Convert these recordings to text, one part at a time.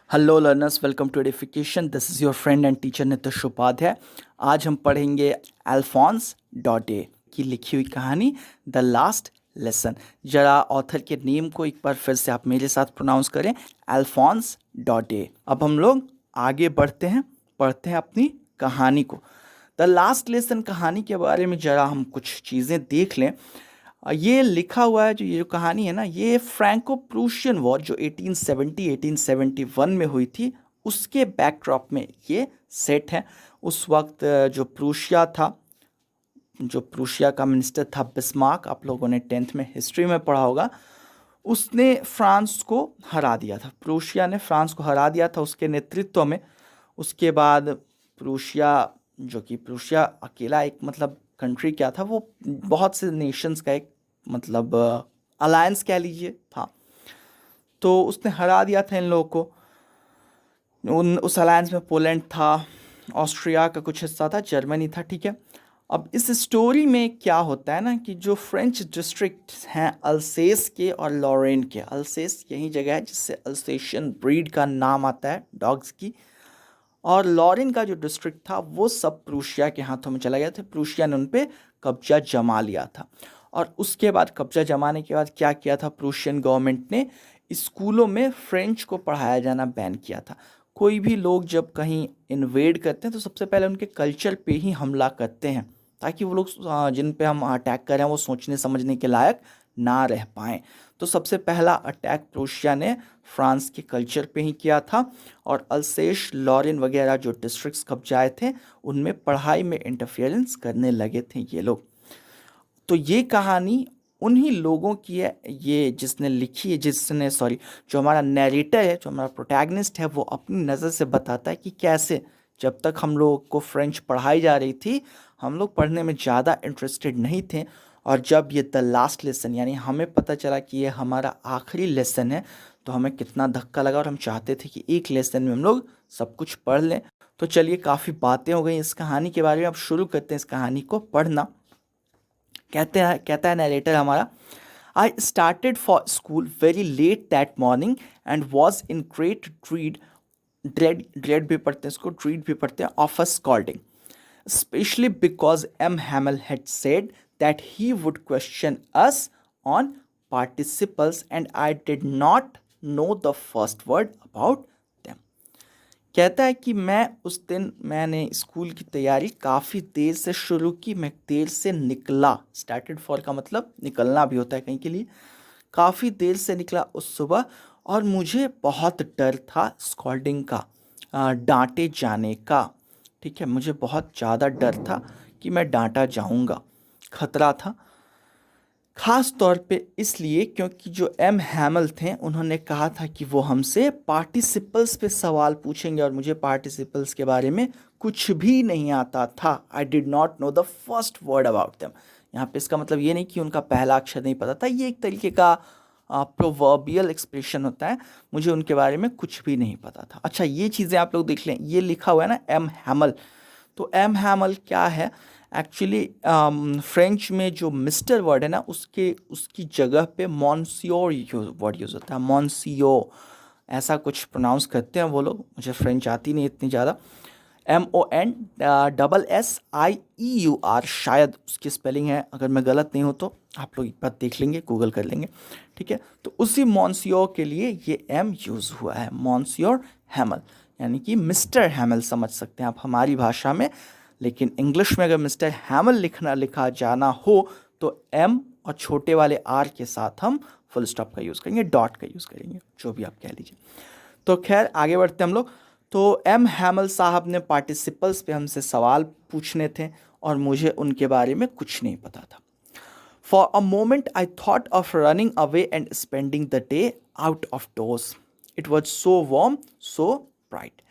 Hello learners, welcome to edification. This is your friend and teacher Nitish Upadhyay. आज हम पढ़ेंगे Alphonse Daudet की लिखी हुई कहानी द लास्ट लेसन। जरा ऑथर के नेम को एक बार फिर से आप मेरे साथ प्रोनाउंस करें, अल्फॉन्स डॉटे। अब हम लोग आगे बढ़ते हैं, पढ़ते हैं अपनी कहानी को। द लास्ट लेसन कहानी के बारे में जरा हम कुछ चीज़ें देख लें। ये लिखा हुआ है, जो ये जो कहानी है ना, ये फ्रैंको प्रूशियन वॉर जो 1870-1871 में हुई थी, उसके बैकड्रॉप में ये सेट है। उस वक्त जो प्रूशिया था, जो प्रूशिया का मिनिस्टर था बिस्मार्क, आप लोगों ने 10th में हिस्ट्री में पढ़ा होगा, उसने फ्रांस को हरा दिया था। प्रूशिया ने फ्रांस को हरा दिया था उसके नेतृत्व में। उसके बाद प्रूशिया, जो कि प्रूशिया अकेला एक मतलब कंट्री क्या था, वो बहुत से नेशंस का एक मतलब अलायंस कह लीजिए था। तो उसने हरा दिया था इन लोगों को। उस अलायंस में पोलैंड था, ऑस्ट्रिया का कुछ हिस्सा था, जर्मनी था, ठीक है। अब इस स्टोरी में क्या होता है ना कि जो फ्रेंच डिस्ट्रिक्ट हैं अल्सेस के और लॉरेन के, अल्सेस यही जगह है जिससे अल्सेशियन ब्रीड का नाम आता है डॉग्स की, और लॉरेन का जो डिस्ट्रिक्ट था वो सब प्रूशिया के हाथों में चला गया था। प्रूशिया ने उन पे कब्जा जमा लिया था। और उसके बाद कब्जा जमाने के बाद क्या किया था प्रूशियन गवर्नमेंट ने, स्कूलों में फ्रेंच को पढ़ाया जाना बैन किया था। कोई भी लोग जब कहीं इन्वेड करते हैं तो सबसे पहले उनके कल्चर पे ही हमला करते हैं, ताकि वो लोग जिन पे हम अटैक कर रहे हैं वो सोचने समझने के लायक ना रह पाएँ। तो सबसे पहला अटैक प्रूशिया ने फ्रांस के कल्चर पे ही किया था, और अल्सेश लॉरेन वगैरह जो डिस्ट्रिक्ट्स कब्जाए थे उनमें पढ़ाई में इंटरफेरेंस करने लगे थे ये लोग। तो ये कहानी उन्हीं लोगों की है, ये जिसने लिखी है, जिसने सॉरी जो हमारा नैरेटर है, जो हमारा प्रोटैगनिस्ट है, वो अपनी नज़र से बताता है कि कैसे जब तक हम लोग को फ्रेंच पढ़ाई जा रही थी हम लोग पढ़ने में ज़्यादा इंटरेस्टेड नहीं थे, और जब ये द लास्ट लेसन यानी हमें पता चला कि ये हमारा आखिरी लेसन है तो हमें कितना धक्का लगा, और हम चाहते थे कि एक लेसन में हम लोग सब कुछ पढ़ लें। तो चलिए, काफ़ी बातें हो गई इस कहानी के बारे में, अब शुरू करते हैं इस कहानी को पढ़ना। कहता है नरेटर हमारा, I started for school very let that morning and was in great dread भी पढ़ते हैं इसको, ड्रीड भी पढ़ते हैं, of a scolding, especially because M. Hamel had said that he would question us on participles and I did not know the first word about them. कहता है कि मैंने स्कूल की तैयारी काफ़ी देर से शुरू की, मैं देर से निकला। स्टार्टेड फॉर का मतलब निकलना भी होता है कहीं के लिए। काफ़ी देर से निकला उस सुबह, और मुझे बहुत डर था स्कॉल्डिंग का, डांटे जाने का। ठीक है, मुझे बहुत ज़्यादा डर था कि मैं डांटा जाऊंगा, खतरा था। ख़ास तौर पे इसलिए क्योंकि जो एम हैमल थे उन्होंने कहा था कि वो हमसे पार्टिसिपल्स पे सवाल पूछेंगे, और मुझे पार्टिसिपल्स के बारे में कुछ भी नहीं आता था। I did not know the first word about them. यहाँ पे इसका मतलब ये नहीं कि उनका पहला अक्षर नहीं पता था, ये एक तरीके का प्रोवर्बियल एक्सप्रेशन होता है, मुझे उनके बारे में कुछ भी नहीं पता था। अच्छा, ये चीज़ें आप लोग देख लें, ये लिखा हुआ है ना एम हैमल। तो एम हैमल क्या है एक्चुअली, फ्रेंच में जो मिस्टर वर्ड है ना, उसकी जगह पे मॉन्सियोर वर्ड यूज़ होता है। मॉन्सियो ऐसा कुछ प्रोनाउंस करते हैं वो लोग, मुझे फ्रेंच आती नहीं इतनी ज़्यादा। MONSSIEUR शायद उसकी स्पेलिंग है, अगर मैं गलत नहीं हूँ तो आप लोग एक बार देख लेंगे, गूगल कर लेंगे, ठीक है। तो उसी मॉन्सियोर के लिए ये एम यूज़ हुआ है, मॉन्सियोर हैमल, यानी कि मिस्टर हैमल समझ सकते हैं आप हमारी भाषा में। लेकिन इंग्लिश में अगर मिस्टर हैमल लिखा जाना हो तो एम और छोटे वाले आर के साथ हम फुल स्टॉप का यूज़ करेंगे, डॉट का यूज़ करेंगे, जो भी आप कह लीजिए। तो खैर आगे बढ़ते हम लोग। तो एम हैमल साहब ने पार्टिसिपल्स पे हमसे सवाल पूछने थे, और मुझे उनके बारे में कुछ नहीं पता था। For a moment I thought of running away and spending the day out of doors, it was so warm so bright.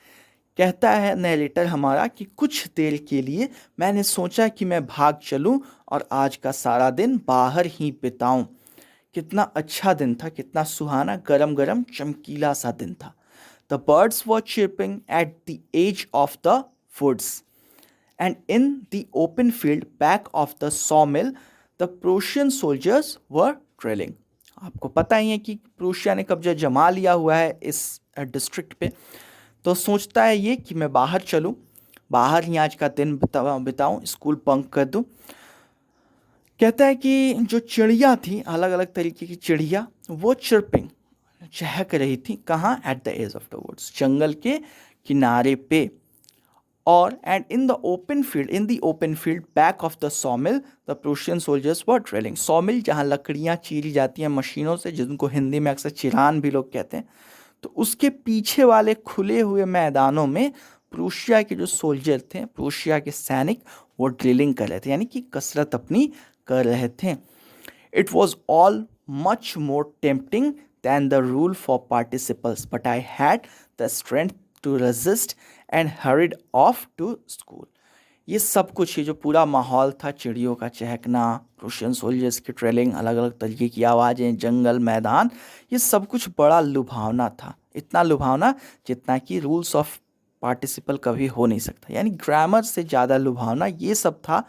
कहता है नरेटर हमारा कि कुछ देर के लिए मैंने सोचा कि मैं भाग चलूं और आज का सारा दिन बाहर ही बिताऊं। कितना अच्छा दिन था, कितना सुहाना, गरम गरम चमकीला सा दिन था। The birds were chirping at the edge of the woods, and in the open field back of the sawmill, the Prussian soldiers were drilling. आपको पता ही है कि प्रूशिया ने कब्जा जमा लिया हुआ है इस डिस्ट्रिक्ट पे। तो सोचता है ये कि मैं बाहर चलूँ, बाहर ही आज का दिन बिताऊँ, स्कूल बंक कर दूँ। कहता है कि जो चिड़िया थी, अलग अलग तरीके की चिड़िया, वो चिर्पिंग, चहक रही थी। कहाँ? At the edge of the woods, जंगल के किनारे पे। और and in the open field back of the sawmill the Prussian soldiers were drilling. Sawmill जहाँ लकड़ियाँ चीरी जाती हैं मशीनों से, जिनको हिंदी में अक्सर चिरान भी लोग कहते हैं, तो उसके पीछे वाले खुले हुए मैदानों में प्रूशिया के जो सोल्जर थे, प्रूशिया के सैनिक, वो ड्रिलिंग कर रहे थे, यानी कि कसरत अपनी कर रहे थे। It was all much more tempting than the rule for participles, but I had the strength to resist and hurried off to school. ये सब कुछ, ये जो पूरा माहौल था, चिड़ियों का चहकना, रूशियन सोल्जर्स की ट्रेलिंग, अलग अलग तरीके की आवाज़ें, जंगल, मैदान, ये सब कुछ बड़ा लुभावना था। इतना लुभावना जितना कि रूल्स ऑफ पार्टिसिपल कभी हो नहीं सकता, यानी ग्रामर से ज़्यादा लुभावना ये सब था।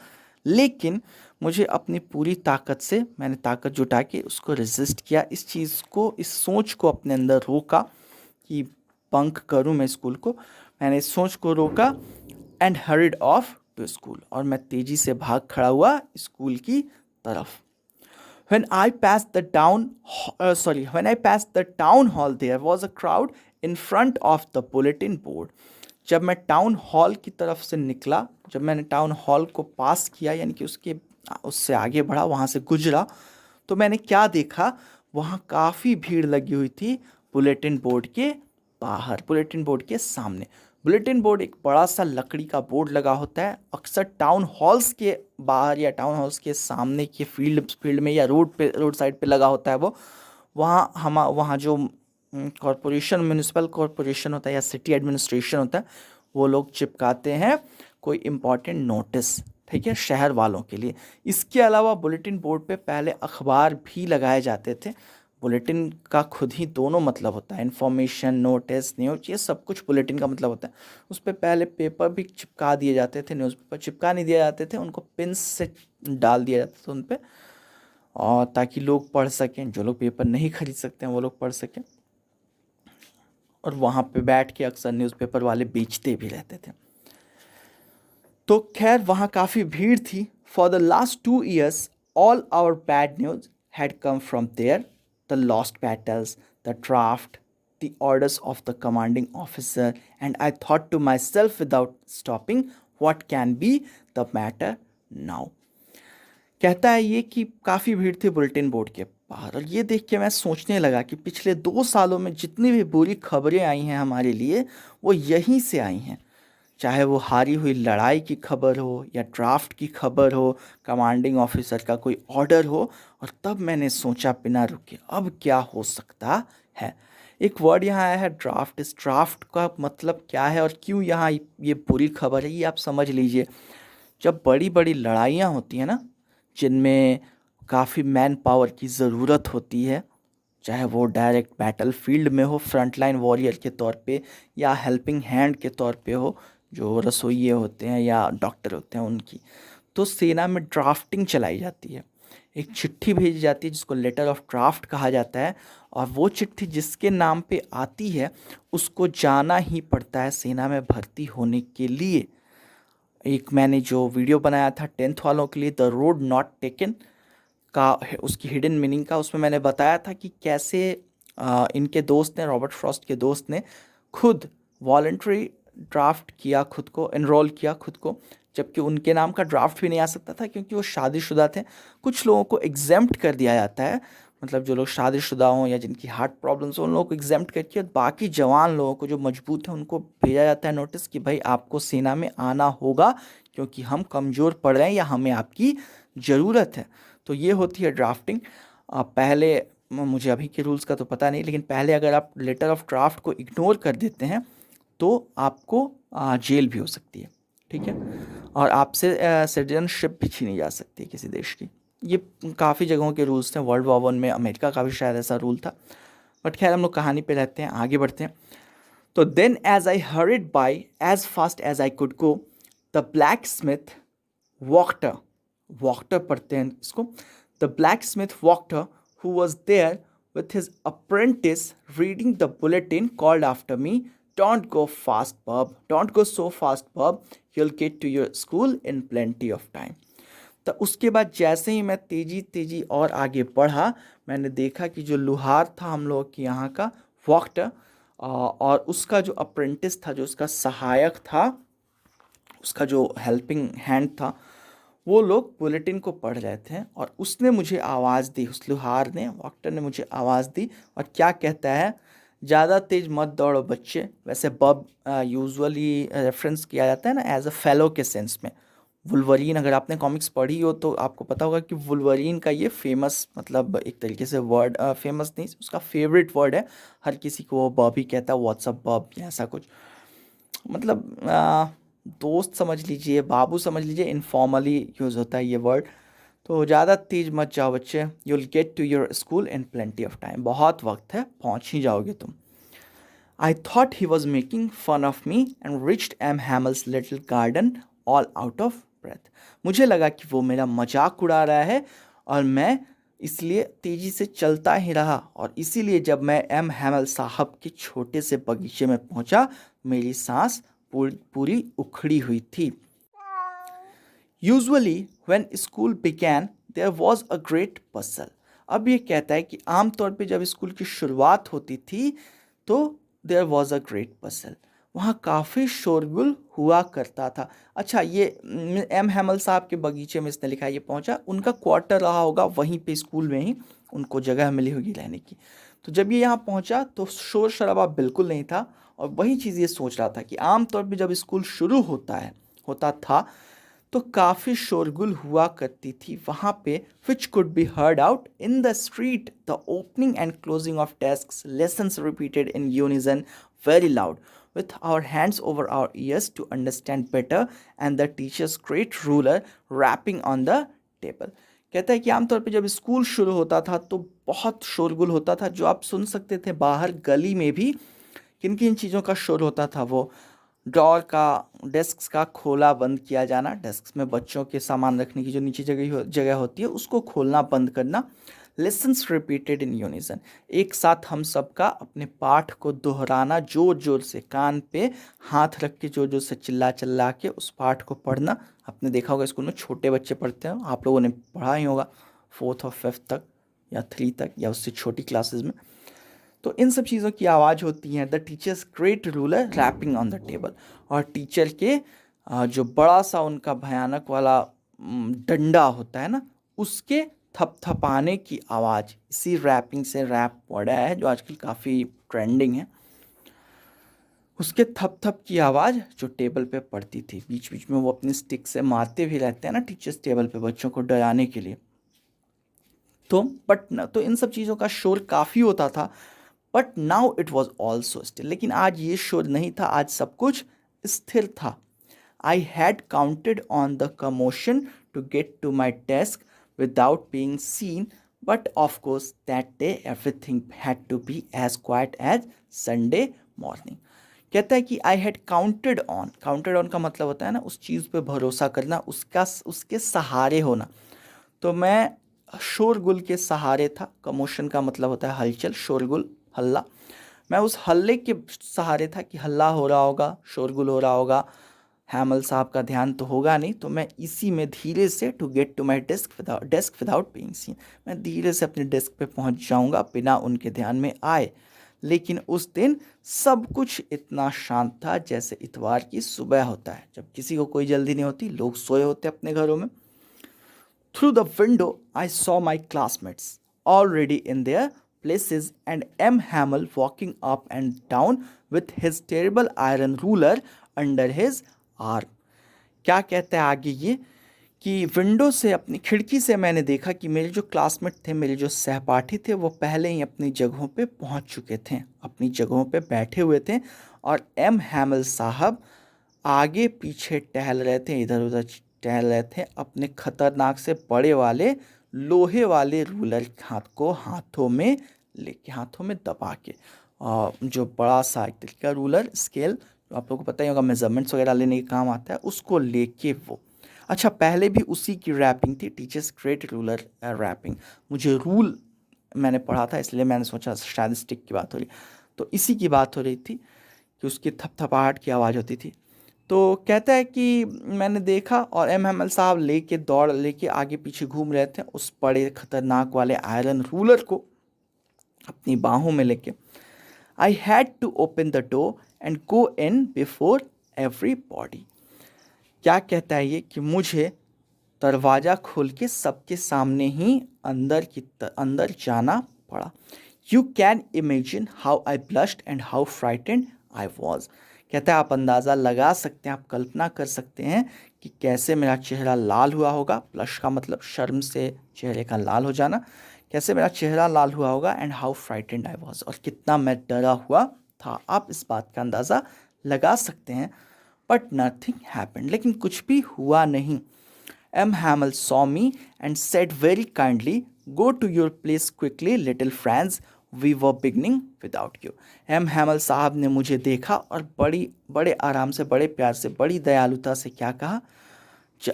लेकिन मुझे अपनी पूरी ताकत से, मैंने ताकत जुटा के उसको रेजिस्ट किया, इस चीज़ को, इस सोच को अपने अंदर रोका कि बंक करूं मैं स्कूल को। मैंने इस सोच को रोका and hurried off to school, और मैं तेज़ी से भाग खड़ा हुआ स्कूल की तरफ। When I passed the town hall, there was a crowd in front of the bulletin board. जब मैं टाउन हॉल की तरफ से निकला, जब मैंने टाउन हॉल को पास किया, यानी कि उससे आगे बढ़ा, वहाँ से गुजरा, तो मैंने क्या देखा? वहाँ काफ़ी भीड़ लगी हुई थी बुलेटिन बोर्ड के बाहर, बुलेटिन बोर्ड के सामने। बुलेटिन बोर्ड एक बड़ा सा लकड़ी का बोर्ड लगा होता है, अक्सर टाउन हॉल्स के बाहर या टाउन हॉल्स के सामने के फील्ड में या रोड साइड पे लगा होता है वो। वहाँ जो कॉरपोरेशन, म्यूनिसिपल कॉरपोरेशन होता है या सिटी एडमिनिस्ट्रेशन होता है, वो लोग चिपकाते हैं कोई इम्पॉर्टेंट नोटिस, ठीक है, शहर वालों के लिए। इसके अलावा बुलेटिन बोर्ड पे पहले अखबार भी लगाए जाते थे। बुलेटिन का खुद ही दोनों मतलब होता है, इन्फॉर्मेशन, नोटिस, न्यूज, ये सब कुछ बुलेटिन का मतलब होता है। उस पर पहले पेपर भी चिपका दिए जाते थे, न्यूज़पेपर चिपका नहीं दिए जाते थे, उनको पिंस से डाल दिया जाता था उन पर, और ताकि लोग पढ़ सकें, जो लोग पेपर नहीं खरीद सकते हैं वो लोग पढ़ सकें। और वहाँ पे बैठ के अक्सर न्यूज़पेपर वाले बेचते भी रहते थे। तो खैर वहाँ काफ़ी भीड़ थी। For the last 2 years all our bad news had come from there, the lost battles, the draft, the orders of the commanding officer, and I thought to myself without stopping, what can be the matter now. कहता है ये कि काफ़ी भीड़ थी bulletin board के बाहर, और ये देख के मैं सोचने लगा कि पिछले 2 सालों में जितनी भी बुरी खबरें आई हैं हमारे लिए, वो यहीं से आई हैं। चाहे वो हारी हुई लड़ाई की खबर हो, या ड्राफ्ट की खबर हो, कमांडिंग ऑफिसर का कोई ऑर्डर हो। और तब मैंने सोचा बिना रुके, अब क्या हो सकता है। एक वर्ड यहाँ आया है, ड्राफ्ट। इस ड्राफ्ट का मतलब क्या है और क्यों यहाँ ये बुरी खबर है, ये आप समझ लीजिए। जब बड़ी बड़ी लड़ाइयाँ होती हैं ना, जिनमें काफ़ी मैन पावर की ज़रूरत होती है, चाहे वो डायरेक्ट बैटल फील्ड में हो, फ्रंटलाइन वॉरियर के तौर पे, या हेल्पिंग हैंड के तौर पे हो, जो रसोइये होते हैं या डॉक्टर होते हैं उनकी, तो सेना में ड्राफ्टिंग चलाई जाती है। एक चिट्ठी भेजी जाती है जिसको लेटर ऑफ ड्राफ्ट कहा जाता है, और वो चिट्ठी जिसके नाम पे आती है उसको जाना ही पड़ता है सेना में भर्ती होने के लिए। एक मैंने जो वीडियो बनाया था 10th वालों के लिए, द रोड नॉट टेकन का, उसकी हिडन मीनिंग का, उसमें मैंने बताया था कि कैसे इनके दोस्त ने, रॉबर्ट फ्रॉस्ट के दोस्त ने खुद वॉलंटरी ड्राफ्ट किया, खुद को एनरोल किया खुद को, जबकि उनके नाम का ड्राफ्ट भी नहीं आ सकता था क्योंकि वो शादीशुदा थे। कुछ लोगों को एग्जेम्प्ट कर दिया जाता है, मतलब जो लोग शादीशुदा हों या जिनकी हार्ट प्रॉब्लम्स हो, उन लोगों को एग्जेम्प्ट करके, बाकी जवान लोगों को जो मजबूत हैं उनको भेजा जाता है नोटिस कि भाई आपको सेना में आना होगा, क्योंकि हम कमज़ोर पड़ रहे हैं या हमें आपकी ज़रूरत है। तो ये होती है ड्राफ्टिंग। पहले, मुझे अभी के रूल्स का तो पता नहीं, लेकिन पहले अगर आप लेटर ऑफ ड्राफ्ट को इग्नोर कर देते हैं तो आपको जेल भी हो सकती है, ठीक है, और आपसे सिटीजनशिप भी छीनी जा सकती है किसी देश की। ये काफ़ी जगहों के रूल्स थे। वर्ल्ड वॉर 1 में अमेरिका का भी शायद ऐसा रूल था, बट खैर हम लोग कहानी पे रहते हैं, आगे बढ़ते हैं। तो then as I hurried by as fast as I could go, the blacksmith Wachter पढ़ते हैं इसको, the blacksmith Wachter who was there with his apprentice reading the bulletin, called after me, "Don't go fast, Bob. Don't go so fast, Bob. You'll get to your school in plenty of time." तो उसके बाद जैसे ही मैं तेजी तेजी और आगे बढ़ा, मैंने देखा कि जो लुहार था हम लोग के यहाँ का वक्त, और उसका जो अप्रेंटिस था, जो उसका सहायक था, उसका जो हेल्पिंग हैंड था, वो लोग बुलेटिन को पढ़ रहे थे और उसने मुझे आवाज़ दी, उस लुहार ने, वॉक्टर ने मुझे आवाज़ दी और क्या कहता है, ज़्यादा तेज मत दौड़ो बच्चे। वैसे बब यूजुअली रेफरेंस किया जाता है ना एज अ फेलो के सेंस में। वुल्वरीन, अगर आपने कॉमिक्स पढ़ी हो तो आपको पता होगा कि वुल्वरीन का ये फेमस, मतलब एक तरीके से वर्ड, फेमस नहीं, उसका फेवरेट वर्ड है, हर किसी को वो बब ही कहता है, व्हाट्सअप बब या ऐसा कुछ, मतलब दोस्त समझ लीजिए, बाबू समझ लीजिए, इनफॉर्मली यूज़ होता है ये वर्ड। तो ज़्यादा तेज मत जाओ बच्चे, you'll get to your school in plenty of time, बहुत वक्त है, पहुँच ही जाओगे तुम। I thought he was making fun of me and reached M. Hamill's little garden all out of breath. मुझे लगा कि वो मेरा मजाक उड़ा रहा है और मैं इसलिए तेज़ी से चलता ही रहा, और इसीलिए जब मैं एम हैमल साहब के छोटे से बगीचे में पहुंचा, मेरी सांस पूरी उखड़ी हुई थी। Usually when school began there was a great bustle. अब ये कहता है कि आमतौर पे जब स्कूल की शुरुआत होती थी तो देयर वॉज अ ग्रेट पसल, वहाँ काफ़ी शोरगुल हुआ करता था। अच्छा, ये एम हैमल साहब के बगीचे में इसने लिखा है, ये पहुँचा, उनका क्वार्टर रहा होगा वहीं पे स्कूल में ही, उनको जगह मिली होगी रहने की। तो जब ये यहाँ पहुँचा तो शोर शराबा बिल्कुल नहीं था, और वही चीज़ ये सोच रहा था कि आमतौर पे जब स्कूल शुरू होता था तो काफ़ी शोरगुल हुआ करती थी वहाँ पे, which could be heard out in the street, the opening and closing of desks, lessons repeated in unison very loud, with our hands over our ears to understand better, and the teacher's great ruler rapping on the table. कहता है कि आमतौर पे जब school शुरू होता था तो बहुत शोरगुल होता था, जो आप सुन सकते थे बाहर गली में भी। किन किन चीज़ों का शोर होता था? वो ड्रॉर का, डेस्क का खोला बंद किया जाना, डेस्क में बच्चों के सामान रखने की जो नीचे जगह होती है उसको खोलना बंद करना। लेसन्स रिपीटेड इन यूनिजन, एक साथ हम सबका अपने पाठ को दोहराना, जोर जोर से कान पे हाथ रख के जोर जोर से चिल्ला चिल्ला के उस पाठ को पढ़ना। आपने देखा होगा स्कूल में छोटे बच्चे पढ़ते हैं, आप लोगों ने पढ़ा ही होगा 4th और 5th तक या 3 तक या उससे छोटी क्लासेस में। तो इन सब चीज़ों की आवाज़ होती है। The teacher's great ruler rapping on the table, और टीचर के जो बड़ा सा उनका भयानक वाला डंडा होता है ना, उसके थपथपाने की आवाज़, इसी रैपिंग से रैप वर्ड है जो आजकल काफ़ी ट्रेंडिंग है, उसके थप थप की आवाज़ जो टेबल पे पड़ती थी। बीच बीच में वो अपनी स्टिक से मारते भी रहते हैं ना टीचर्स टेबल पे बच्चों को डराने के लिए। तो इन सब चीज़ों का शोर काफ़ी होता था, but now it was also still, लेकिन आज ये शोर नहीं था, आज सब कुछ स्थिर था। I had counted on the commotion to get to my desk without being seen, but of course that day everything had to be as quiet as Sunday morning. कहता है कि आई हैड काउंटेड ऑन का मतलब होता है ना उस चीज़ पे भरोसा करना, उसके सहारे होना। तो मैं शोरगुल के सहारे था। कमोशन का मतलब होता है हलचल, शोरगुल हल्ला। मैं उस हल्ले के सहारे था कि हल्ला हो रहा होगा, शोरगुल हो रहा होगा, हैमल साहब का ध्यान तो होगा नहीं, तो मैं इसी में धीरे से to get to my desk without being seen, मैं धीरे से अपने डेस्क पे पहुंच जाऊंगा बिना उनके ध्यान में आए। लेकिन उस दिन सब कुछ इतना शांत था जैसे इतवार की सुबह होता है, जब किसी को कोई जल्दी नहीं होती, लोग सोए होते अपने घरों में। Through the window, I saw my classmates already in their places, and M. Hamel walking up and down with his terrible iron ruler under his arm. क्या कहता है आगे ये कि विंडो से, अपनी खिड़की से मैंने देखा कि मेरे जो क्लासमेट थे, मेरे जो सहपाठी थे, वो पहले ही अपनी जगहों पे पहुंच चुके थे, अपनी जगहों पे बैठे हुए थे, और एम हैमल साहब आगे पीछे टहल रहे थे, इधर उधर टहल रहे थे, अपने खतरनाक से बड़े वाले लोहे वाले रूलर हाथों में दबा के, जो बड़ा सा एक तरीके का रूलर स्केल, जो आप लोगों को पता ही होगा मेजरमेंट्स वगैरह लेने के काम आता है, उसको लेके वो। अच्छा, पहले भी उसी की रैपिंग थी, टीचर्स ग्रेट रूलर रैपिंग। मुझे रूल मैंने पढ़ा था, इसलिए मैंने सोचा शायद स्टिक की बात हो रही। तो इसी की बात हो रही थी कि उसकी थपथपाहट की आवाज़ होती थी। तो कहता है कि मैंने देखा और एम हैमल साहब दौड़ लेके आगे पीछे घूम रहे थे उस बड़े खतरनाक वाले आयरन रूलर को अपनी बाहों में लेके। I had to open the door and go in before everybody. क्या कहता है ये कि मुझे दरवाज़ा खोल के सबके सामने ही अंदर जाना पड़ा। You can imagine how I blushed and how frightened I was. कहता है आप अंदाज़ा लगा सकते हैं, आप कल्पना कर सकते हैं कि कैसे मेरा चेहरा लाल हुआ होगा। ब्लश का मतलब शर्म से चेहरे का लाल हो जाना। कैसे मेरा चेहरा लाल हुआ होगा and how frightened I was, और कितना मैं डरा हुआ था। आप इस बात का अंदाज़ा लगा सकते हैं। बट नथिंग हैपेंड, लेकिन कुछ भी हुआ नहीं। M. Hamel saw me and said very kindly, "Go to your place quickly, little friends. We were beginning without you." M. Hamel साहब ने मुझे देखा और बड़े आराम से, बड़े प्यार से, बड़ी दयालुता से क्या कहा,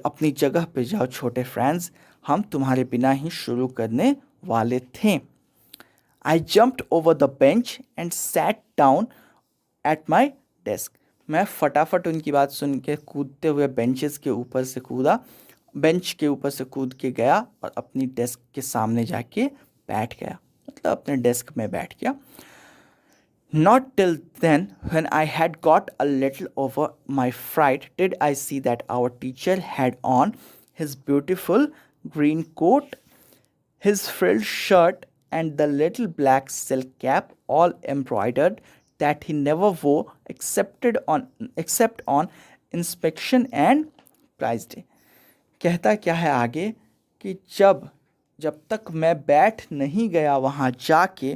अपनी जगह पे जाओ छोटे फ्रेंड्स, हम तुम्हारे बिना ही शुरू करने वाले थे। I jumped over the bench and sat down at my desk. मैं फटाफट उनकी बात सुन के कूदते हुए बेंच के ऊपर से कूद के गया और अपनी डेस्क के सामने जाके बैठ गया, मतलब अपने डेस्क में बैठ गया। Not till then, when I had got a little over my fright, did I see that our teacher had on his beautiful green coat, his frilled shirt, and the little black silk cap, all embroidered, that he never wore except on inspection and prize day. कहता क्या है आगे कि जब तक मैं बैठ नहीं गया वहाँ जाके,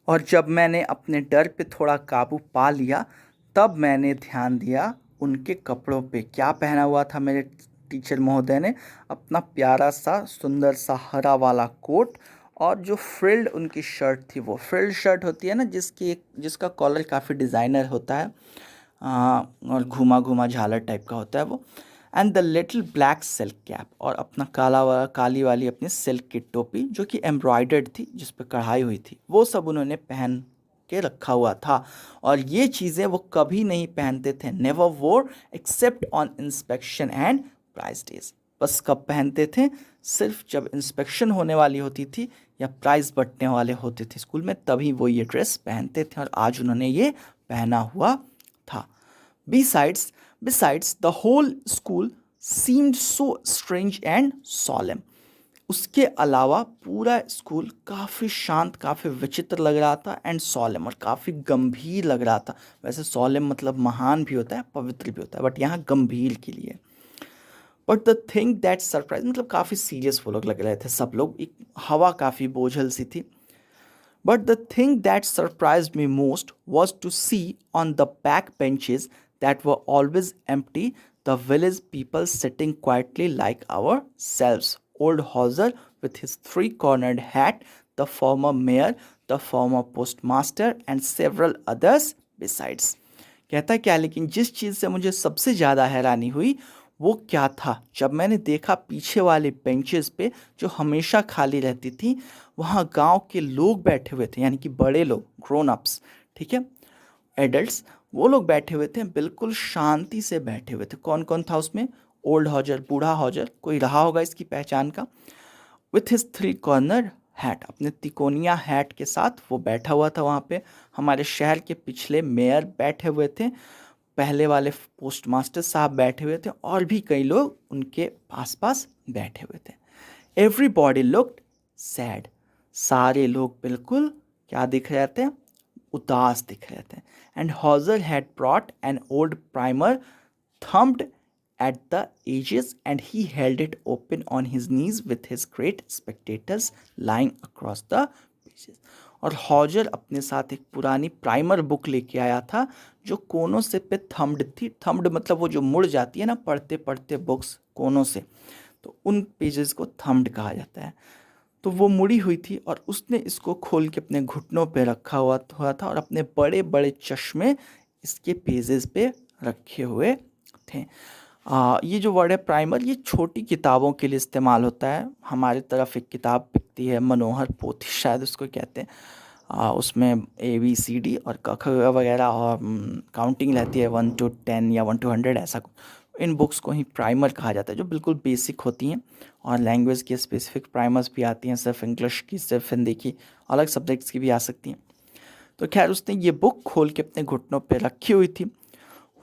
और जब मैंने अपने डर पे थोड़ा काबू पा लिया, तब मैंने ध्यान दिया उनके कपड़ों पे। क्या पहना हुआ था मेरे टीचर महोदय ने? अपना प्यारा सा सुंदर सा हरा वाला कोट, और जो फ्रिल्ड उनकी शर्ट थी, वो फ्रिल्ड शर्ट होती है ना जिसका कॉलर काफ़ी डिज़ाइनर होता है, और घुमा घुमा झालर टाइप का होता है वो। And the little black silk cap, और अपना काली वाली अपनी सिल्क की टोपी जो कि एम्ब्रॉयडर्ड थी, जिस पर कढ़ाई हुई थी, वो सब उन्होंने पहन के रखा हुआ था। और ये चीज़ें वो कभी नहीं पहनते थे। Never wore except on inspection and prize days. बस कब पहनते थे? सिर्फ जब इंस्पेक्शन होने वाली होती थी या प्राइज़ बंटने वाले होते थे स्कूल में, तभी वो ये ड्रेस पहनते थे, और आज उन्होंने ये पहना हुआ था। Besides, the whole school seemed so strange and solemn. उसके अलावा पूरा स्कूल काफ़ी शांत, काफ़ी विचित्र लग रहा था, एंड सोलेम, और काफ़ी गंभीर लग रहा था। वैसे सोलेम मतलब महान भी होता है, पवित्र भी होता है, बट यहाँ गंभीर के लिए। But the thing that surprise, मतलब काफ़ी सीरियस वो लोग लग रहे थे सब लोग, एक हवा काफ़ी बोझल सी थी। But the thing that surprised me most was to see on the back benches that were always empty the village people sitting quietly like ourselves. Old Hauser with his three-cornered hat, the former mayor, the former postmaster, and several others besides. कहता क्या, लेकिन जिस चीज़ से मुझे सबसे ज़्यादा हैरानी हुई वो क्या था, जब मैंने देखा पीछे वाले बेंचेस पे जो हमेशा खाली रहती थी, वहाँ गांव के लोग बैठे हुए थे, यानी कि बड़े लोग, ग्रोन अप्स, ठीक है, एडल्ट्स, वो लोग बैठे हुए थे, बिल्कुल शांति से बैठे हुए थे। कौन कौन था उसमें? ओल्ड हॉजर, बूढ़ा हॉजर, कोई रहा होगा इसकी पहचान का, with his three corner hat, अपने तिकोनिया हैट के साथ वो बैठा हुआ था वहाँ पे। हमारे शहर के पिछले मेयर बैठे हुए थे, पहले वाले पोस्टमास्टर साहब बैठे हुए थे, और भी कई लोग उनके आसपास बैठे हुए थे। एवरीबॉडी लुक्ड सैड, सारे लोग बिल्कुल क्या दिख रहे थे? उदास दिख रहे थे। And Hauser had brought an old primer thumbed at the edges, and he held it open on his knees with his great spectacles lying across the pages. और हॉजर अपने साथ एक पुरानी प्राइमर बुक लेके आया था जो कोनों से पे थम्ड थी। थम्ड मतलब वो जो मुड़ जाती है ना पढ़ते पढ़ते बुक्स कोनों से, तो उन पेजेस को थम्ड कहा जाता है। तो वो मुड़ी हुई थी और उसने इसको खोल के अपने घुटनों पे रखा हुआ था और अपने बड़े बड़े चश्मे इसके पेजेस पे रखे हुए थे। ये जो वर्ड है प्राइमर, ये छोटी किताबों के लिए इस्तेमाल होता है। हमारी तरफ एक किताब बिकती है, मनोहर पोथी शायद उसको कहते हैं। उसमें ABCD और क ख ग वगैरह और काउंटिंग रहती है 1 to 10 या 1 to 100 ऐसा। इन बुक्स को ही प्राइमर कहा जाता है, जो बिल्कुल बेसिक होती हैं। और लैंग्वेज की स्पेसिफिक प्राइमर्स भी आती हैं, सिर्फ इंग्लिश की, सिर्फ हिंदी की, अलग सब्जेक्ट्स की भी आ सकती हैं। तो खैर उसने ये बुक खोल के अपने घुटनों पे रखी हुई थी।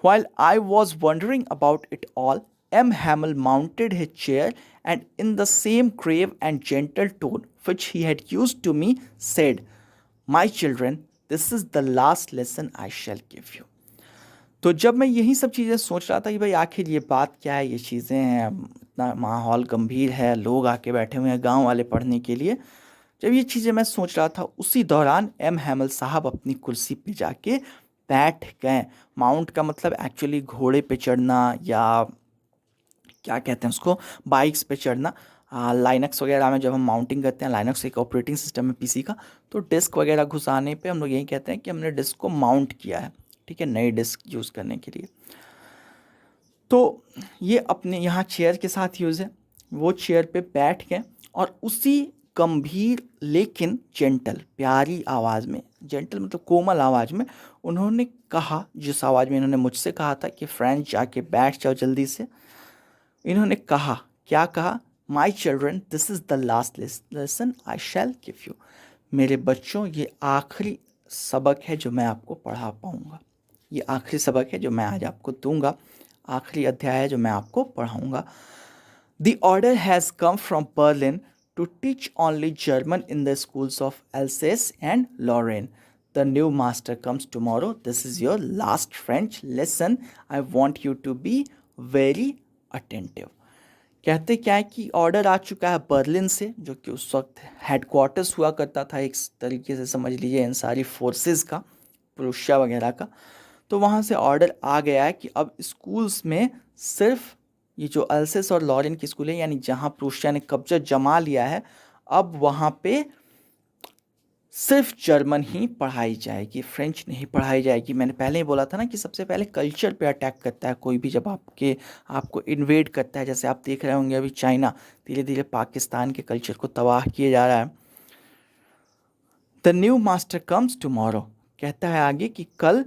While I was wondering about it all, M. Hamel mounted his chair and, in the same grave and gentle tone which he had used to me, said, "My children, this is the last lesson I shall give you." तो जब मैं यही सब चीज़ें सोच रहा था कि भाई आखिर ये बात क्या है, ये चीज़ें हैं, इतना माहौल गंभीर है, लोग आके बैठे हुए हैं गांव वाले पढ़ने के लिए, जब ये चीज़ें मैं सोच रहा था, उसी दौरान M. हैमल साहब अपनी कुर्सी पे जाके बैठ गए। माउंट का मतलब एक्चुअली घोड़े पे चढ़ना, या क्या कहते हैं उसको, बाइक्स पे चढ़ना। लाइनक्स वगैरह में जब हम माउंटिंग करते हैं, लाइनक्स एक ऑपरेटिंग सिस्टम है PC का, तो डिस्क वगैरह घुसाने पे हम लोग यही कहते हैं कि हमने डिस्क को माउंट किया है, ठीक है, नई डिस्क यूज़ करने के लिए। तो ये अपने यहाँ चेयर के साथ यूज़ है। वो चेयर पे बैठ गए और उसी गंभीर लेकिन जेंटल, प्यारी आवाज़ में, जेंटल मतलब कोमल आवाज़ में उन्होंने कहा, जिस आवाज़ में इन्होंने मुझसे कहा था कि फ्रेंड्स जाके बैठ जाओ जल्दी से, इन्होंने कहा, क्या कहा? My children, this is the last lesson I shell give you. मेरे बच्चों, ये आखिरी सबक है जो मैं आपको पढ़ा पाऊँगा, ये आखिरी सबक है जो मैं आज आपको दूंगा, आखिरी अध्याय है जो मैं आपको पढ़ाऊँगा। The order has come from Berlin to teach only German in the schools of Alsace and Lorraine. The new master comes tomorrow. This is your last French lesson. I want you to be very attentive. कहते क्या है कि order आ चुका है Berlin से, जो कि उस वक्त हेडक्वार्टर्स हुआ करता था, एक तरीके से समझ लीजिए इन सारी फोर्सेस का, प्रूशिया वगैरह का। तो वहाँ से ऑर्डर आ गया है कि अब स्कूल्स में सिर्फ ये जो अल्सेस और लॉरेन की स्कूल है, यानी जहाँ प्रूशिया ने कब्जा जमा लिया है, अब वहाँ पे सिर्फ जर्मन ही पढ़ाई जाएगी, फ्रेंच नहीं पढ़ाई जाएगी। मैंने पहले ही बोला था ना कि सबसे पहले कल्चर पे अटैक करता है कोई भी, जब आपको इन्वेड करता है। जैसे आप देख रहे होंगे अभी चाइना धीरे धीरे पाकिस्तान के कल्चर को तबाह किए जा रहा है। The new master comes tomorrow, कहता है आगे कि कल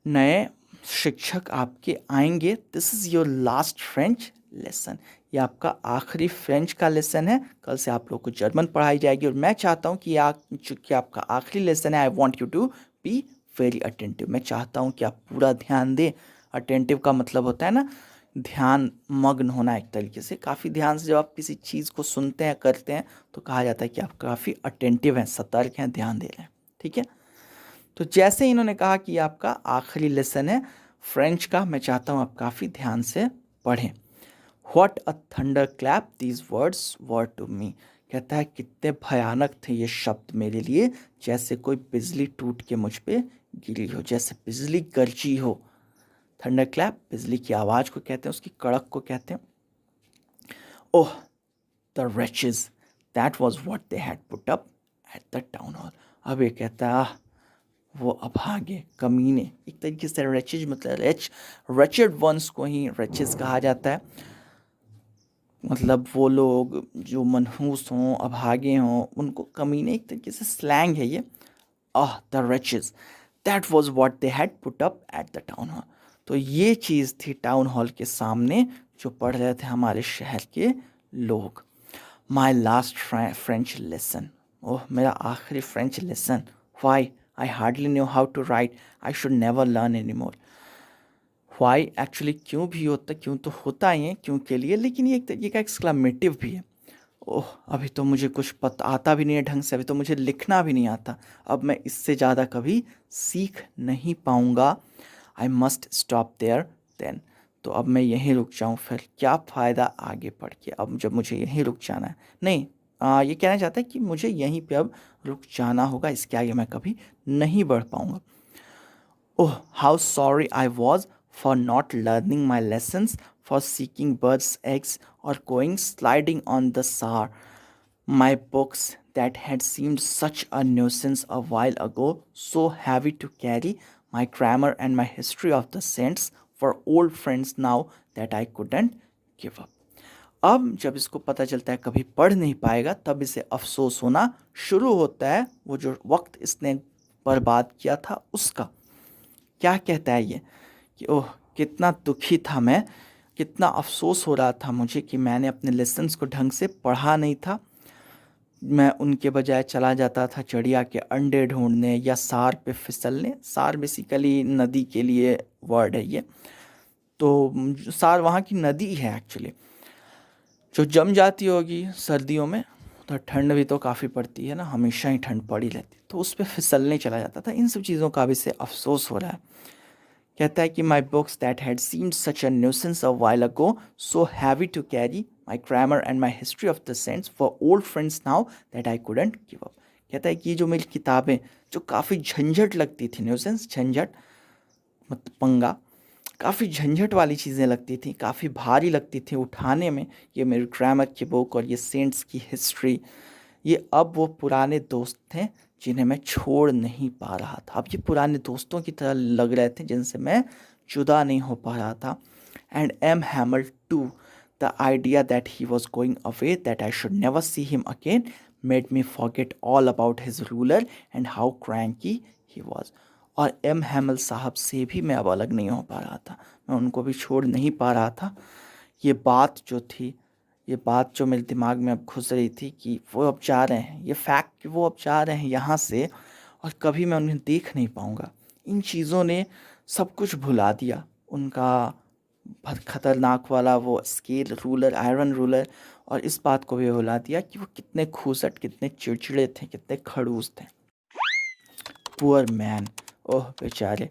नए शिक्षक आपके आएंगे। This is your last French lesson, ये आपका आखिरी फ्रेंच का लेसन है। कल से आप लोग को जर्मन पढ़ाई जाएगी और मैं चाहता हूँ कि चूँकि आपका आखिरी लेसन है, I want you to be very attentive. मैं चाहता हूँ कि आप पूरा ध्यान दें। अटेंटिव का मतलब होता है ना, ध्यान मग्न होना, एक तरीके से काफ़ी ध्यान से जब आप किसी चीज़ को सुनते हैं, करते हैं, तो कहा जाता है कि आप काफ़ी अटेंटिव हैं, सतर्क हैं, ध्यान दे रहे हैं, ठीक है। तो जैसे ही इन्होंने कहा कि आपका आखिरी लेसन है फ्रेंच का, मैं चाहता हूँ आप काफ़ी ध्यान से पढ़ें। What a thunderclap these words were to me, कहता है कितने भयानक थे ये शब्द मेरे लिए, जैसे कोई बिजली टूट के मुझ पे गिरी हो, जैसे बिजली गरजी हो। थंडर क्लैप बिजली की आवाज़ को कहते हैं, उसकी कड़क को कहते हैं। ओह the wretches, that was what they had put up at the town hall. अब ये कहता है वो अभागे, कमीने, एक तरीके से रेचेज मतलब रेचेड वंस को ही रेचेज कहा जाता है। मतलब वो लोग जो मनहूस हों, अभागे हों, उनको कमीने, एक तरीके से स्लैंग है ये। The wretches, that was what they had put up at the town hall. तो ये चीज़ थी टाउन हॉल के सामने जो पढ़ रहे थे हमारे शहर के लोग। My last French lesson, oh मेरा आखिरी French lesson. Why I hardly knew how to write, I should never learn any more. Why actually क्यों भी होता, क्यों तो होता ही है, क्यों के लिए, लेकिन ये एक तरीके का एक्सक्लामेटिव भी है। ओह अभी तो मुझे कुछ पता आता भी नहीं है ढंग से, अभी तो मुझे लिखना भी नहीं आता, अब मैं इससे ज़्यादा कभी सीख नहीं पाऊँगा। I must stop there then, तो अब मैं यहीं रुक जाऊँ, फिर क्या फ़ायदा आगे पढ़ के, अब जब मुझे यहीं रुक जाना है। नहीं, ये कहना चाहता है कि मुझे यहीं पे अब रुक जाना होगा, इसके आगे मैं कभी नहीं बढ़ पाऊँगा। Oh, how sorry I was for not learning my lessons, for seeking birds' eggs, or going sliding on the Saar. My books that had seemed such a nuisance a while ago, so heavy to carry, my grammar and my history of the saints, for old friends now that I couldn't give up. अब जब इसको पता चलता है कभी पढ़ नहीं पाएगा, तब इसे अफसोस होना शुरू होता है, वो जो वक्त इसने बर्बाद किया था उसका। क्या कहता है ये कि ओह कितना दुखी था मैं, कितना अफसोस हो रहा था मुझे कि मैंने अपने लेसन्स को ढंग से पढ़ा नहीं था। मैं उनके बजाय चला जाता था चिड़िया के अंडे ढूंढने या सार पे फिसलने। सार बेसिकली नदी के लिए वर्ड है ये, तो सार वहाँ की नदी है एक्चुअली, जो जम जाती होगी सर्दियों में। तो ठंड भी तो काफ़ी पड़ती है ना, हमेशा ही ठंड पड़ी रहती, तो उस पर फिसलने चला जाता था। इन सब चीज़ों का भी से अफसोस हो रहा है। कहता है कि my books that had seemed such a nuisance a while ago, so heavy to carry, my grammar and my history of the saints for old friends now that I couldn't give up. कहता है कि ये जो मेरी किताबें जो काफ़ी झंझट लगती थी, न्यूसेंस झंझट मतलब पंगा, काफ़ी झंझट वाली चीज़ें लगती थी, काफ़ी भारी लगती थी उठाने में, ये मेरी ग्रामर की बुक और ये सेंट्स की हिस्ट्री, ये अब वो पुराने दोस्त थे जिन्हें मैं छोड़ नहीं पा रहा था। अब ये पुराने दोस्तों की तरह लग रहे थे जिनसे मैं जुदा नहीं हो पा रहा था। And M Hamel too, the idea that he was going away, that I should never see him again, made me forget all about his ruler and how cranky he was. और एम हैमल साहब से भी मैं अब अलग नहीं हो पा रहा था, मैं उनको भी छोड़ नहीं पा रहा था। ये बात जो थी, ये बात जो मेरे दिमाग में अब घुस रही थी कि वो अब जा रहे हैं, ये फैक्ट कि वो अब जा रहे हैं यहाँ से और कभी मैं उन्हें देख नहीं पाऊँगा, इन चीज़ों ने सब कुछ भुला दिया। उनका खतरनाक वाला वो स्केल रूलर, आयरन रूलर, और इस बात को भी भुला दिया कि वो कितने खूसट, कितने चिड़चिड़े थे, कितने खड़ूस थे। Poor man, oh बेचारे.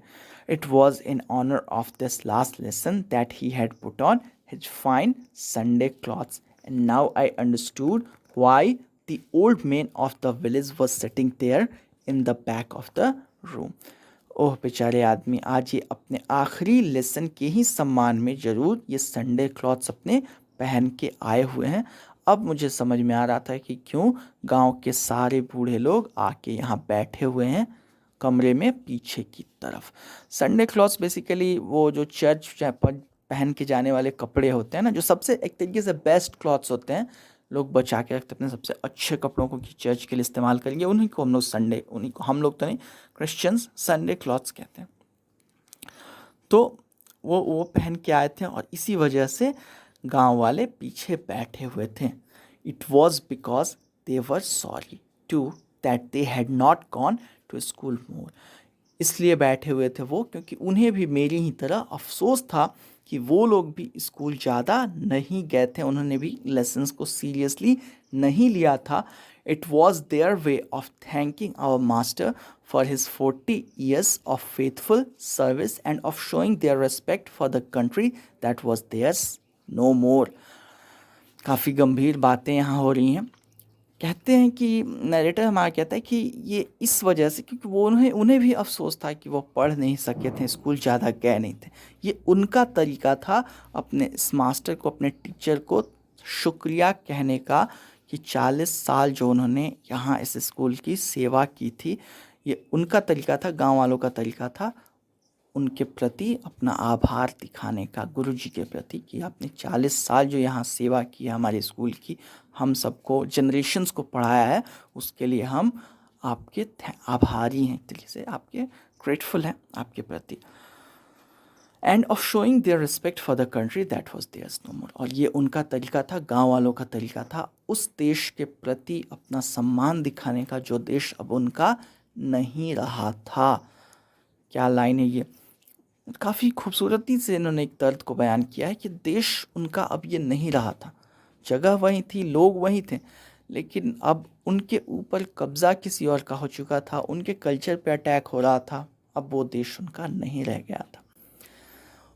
It was in honor of this last lesson that he had put on his fine Sunday clothes, and now I understood why the old man of the village was sitting there in the back of the room. ओह बेचारे आदमी, आज ये अपने आखिरी lesson के ही सम्मान में ज़रूर ये संडे क्लॉथ्स अपने पहन के आए हुए हैं। अब मुझे समझ में आ रहा था कि क्यों गांव के सारे बूढ़े लोग आके यहाँ बैठे हुए हैं कमरे में पीछे की तरफ। संडे क्लॉथ्स बेसिकली वो जो चर्च पहन के जाने वाले कपड़े होते हैं ना, जो सबसे एक तरीके से बेस्ट क्लॉथ्स होते हैं, लोग बचा के रखते अपने सबसे अच्छे कपड़ों को कि चर्च के लिए इस्तेमाल करेंगे, उन्हीं को हम लोग संडे, उन्हीं को हम लोग तो नहीं, क्रिश्चियंस संडे क्लॉथ्स कहते हैं। तो वो पहन के आए थे और इसी वजह से गांव वाले पीछे बैठे हुए थे। It was because they were sorry too that they had not gone to school more. इसलिए बैठे हुए थे वो क्योंकि उन्हें भी मेरी ही तरह अफसोस था कि वो लोग भी स्कूल ज़्यादा नहीं गए थे, उन्होंने भी लेसन्स को सीरियसली नहीं लिया था। It was their way of thanking our master for his 40 years of faithful service and of showing their respect for the country that was theirs no more. काफ़ी गंभीर बातें यहाँ हो रही हैं। कहते हैं कि नरेटर हमारा कहता है कि ये इस वजह से क्योंकि वो उन्हें भी अफसोस था कि वो पढ़ नहीं सके थे, स्कूल ज़्यादा गए नहीं थे। ये उनका तरीका था अपने इस मास्टर को, अपने टीचर को शुक्रिया कहने का कि 40 साल जो उन्होंने यहाँ इस स्कूल की सेवा की थी, ये उनका तरीका था, गांव वालों का तरीका था उनके प्रति अपना आभार दिखाने का, गुरुजी के प्रति, कि आपने 40 साल जो यहाँ सेवा की है हमारे स्कूल की, हम सबको जनरेशन्स को पढ़ाया है, उसके लिए हम आपके आभारी हैं, एक तरीके से आपके ग्रेटफुल हैं आपके प्रति। And of showing their respect for the country that was theirs no more. और ये उनका तरीका था, गांव वालों का तरीका था उस देश के प्रति अपना सम्मान दिखाने का जो देश अब उनका नहीं रहा था। क्या लाइन है ये, काफ़ी खूबसूरती से इन्होंने एक दर्द को बयान किया है कि देश उनका अब ये नहीं रहा था, जगह वहीं थी, लोग वहीं थे, लेकिन अब उनके ऊपर कब्ज़ा किसी और का हो चुका था, उनके कल्चर पे अटैक हो रहा था, अब वो देश उनका नहीं रह गया था।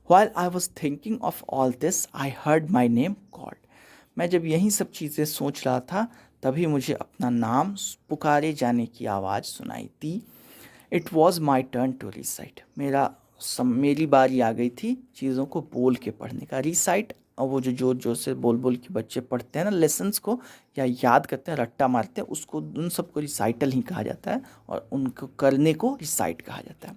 While I was thinking of all this, I heard my name called. मैं जब यही सब चीज़ें सोच रहा था तभी मुझे अपना नाम पुकारे जाने की आवाज़ सुनाई दी। It was my turn to recite. मेरी बारी आ गई थी चीज़ों को बोल के पढ़ने का। रिसाइट, और वो जो जोर जोर से बोल बोल के बच्चे पढ़ते हैं ना लेसन्स को, या याद करते हैं, रट्टा मारते हैं, उसको उन सबको रिसाइटल ही कहा जाता है और उनको करने को रिसाइट कहा जाता है।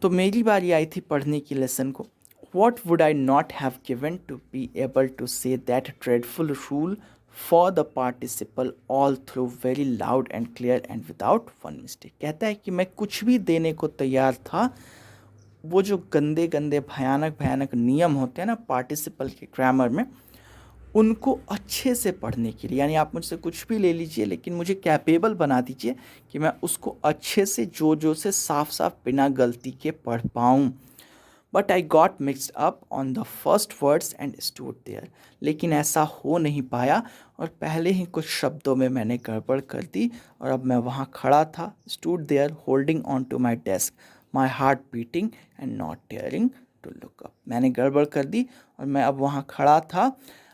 तो मेरी बारी आई थी पढ़ने की लेसन को। What would I not have given to be able to say that dreadful rule for the participle all through very loud and clear and without one mistake। कहता है कि मैं कुछ भी देने को तैयार था, वो जो गंदे गंदे भयानक भयानक नियम होते हैं ना पार्टिसिपल के ग्रामर में, उनको अच्छे से पढ़ने के लिए। यानी आप मुझसे कुछ भी ले लीजिए लेकिन मुझे कैपेबल बना दीजिए कि मैं उसको अच्छे से जो से साफ साफ बिना गलती के पढ़ पाऊँ। But I got mixed up on the first words and stood there. लेकिन ऐसा हो नहीं पाया और पहले ही कुछ शब्दों में मैंने गड़बड़ कर दी और अब मैं वहाँ खड़ा था, stood there holding on to my desk, my heart beating and not daring to look up. मैंने गड़बड़ कर दी और मैं अब वहाँ खड़ा था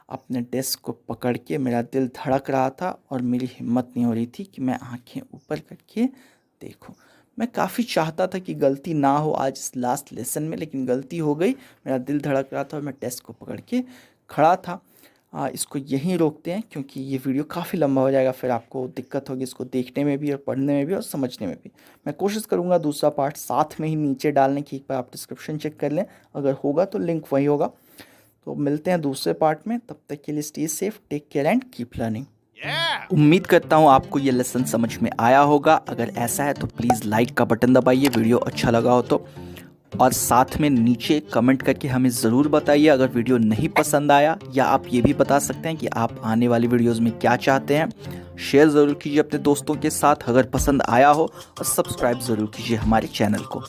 अपने डेस्क को पकड़ के, मेरा दिल धड़क रहा था और मेरी हिम्मत नहीं हो रही थी कि मैं आंखें ऊपर करके देखूं। मैं काफ़ी चाहता था कि गलती ना हो आज इस लास्ट लेसन में, लेकिन गलती हो गई। मेरा दिल धड़क रहा था और मैं डेस्क को पकड़ के खड़ा था। इसको यहीं रोकते हैं क्योंकि ये वीडियो काफ़ी लंबा हो जाएगा, फिर आपको दिक्कत होगी इसको देखने में भी और पढ़ने में भी और समझने में भी। मैं कोशिश करूँगा दूसरा पार्ट साथ में ही नीचे डालने की, एक बार आप डिस्क्रिप्शन चेक कर लें, अगर होगा तो लिंक वही होगा। तो मिलते हैं दूसरे पार्ट में, तब तक के लिए stay safe, take care and keep learning. उम्मीद करता हूँ आपको ये लेसन समझ में आया होगा। अगर ऐसा है तो प्लीज़ लाइक का बटन दबाइए वीडियो अच्छा लगा हो तो, और साथ में नीचे कमेंट करके हमें ज़रूर बताइए अगर वीडियो नहीं पसंद आया, या आप ये भी बता सकते हैं कि आप आने वाली वीडियोस में क्या चाहते हैं। शेयर ज़रूर कीजिए अपने दोस्तों के साथ अगर पसंद आया हो, और सब्सक्राइब ज़रूर कीजिए हमारे चैनल को।